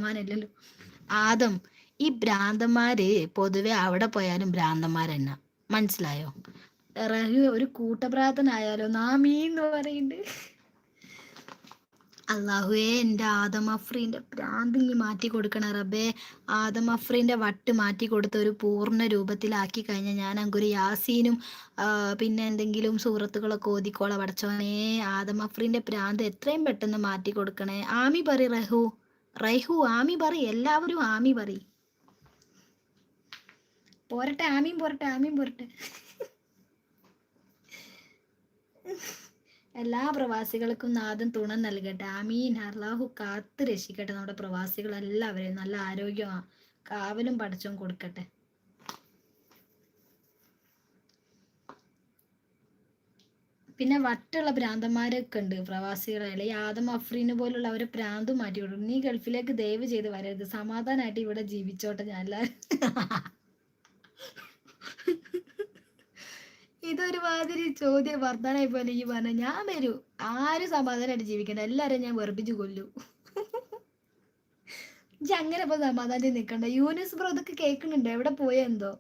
ബഹുമാനമില്ലല്ലോ. ആദം, ഈ ഭ്രാന്തന്മാര് പൊതുവെ അവിടെ പോയാലും ഭ്രാന്തന്മാരെന്നാ, മനസ്സിലായോ? റഹു ഒരു കൂട്ടപ്രാർത്ഥന ആയാലോ, നാമീന്ന് പറയുന്നുണ്ട്. അള്ളാഹുവേ, എൻ്റെ ആദം അഫ്രീൻ്റെ ഭ്രാന്ത് നീ മാറ്റി കൊടുക്കണ റബ്ബേ. ആദം അഫ്രീൻ്റെ വട്ട് മാറ്റി കൊടുത്ത ഒരു പൂർണ്ണ രൂപത്തിലാക്കി കഴിഞ്ഞാൽ ഞാൻ അങ്ങൊരു യാസീനും പിന്നെ എന്തെങ്കിലും സൂറത്തുകളൊക്കെ ഓതിക്കോളെ പടച്ചോനെ. ആദം അഫ്രീൻ്റെ ഭ്രാന്ത് എത്രയും പെട്ടെന്ന് മാറ്റി കൊടുക്കണേ. ആമി പറ റഹു. റൈഹു ആമി പറ, എല്ലാവരും ആമി പറ. പോരട്ടെ, ആമീൻ പോരട്ടെ, ആമീൻ പോരട്ടെ. എല്ലാ പ്രവാസികൾക്കും നാഥൻ തുണ നൽകട്ടെ. ആമീൻ. അല്ലാഹു കാത്ത് രക്ഷിക്കട്ടെ നമ്മുടെ പ്രവാസികളെല്ലാവരെയും. നല്ല ആരോഗ്യം കാവലും പടച്ചോൻ കൊടുക്കട്ടെ. പിന്നെ വട്ടുള്ള ഭ്രാന്തന്മാരൊക്കെ ഉണ്ട് പ്രവാസികളെ. ഈ ആദം അഫ്രീന് പോലുള്ള അവരെ ഭ്രാന്തും മാറ്റി കൊടുക്കും. നീ ഗൾഫിലേക്ക് ദയവ് ചെയ്ത് വരരുത്, സമാധാനമായിട്ട് ഇവിടെ ജീവിച്ചോട്ടെ ഞാൻ എല്ലാവരും. ഇതൊരുമാതിരി ചോദ്യം വർദ്ധനായി പോലെ ഈ പറഞ്ഞ. ഞാൻ വരൂ, ആരും സമാധാനമായിട്ട് ജീവിക്കണ്ട, എല്ലാരും ഞാൻ വെറുപ്പിച്ചു കൊല്ലു. ഇജ്ജ് അങ്ങനെ ഇപ്പൊ സമാധാനം നിക്കണ്ട. യൂനിസ് ബ്രോ ഇതൊക്കെ കേൾക്കുന്നുണ്ട്, എവിടെ പോയെന്തോ.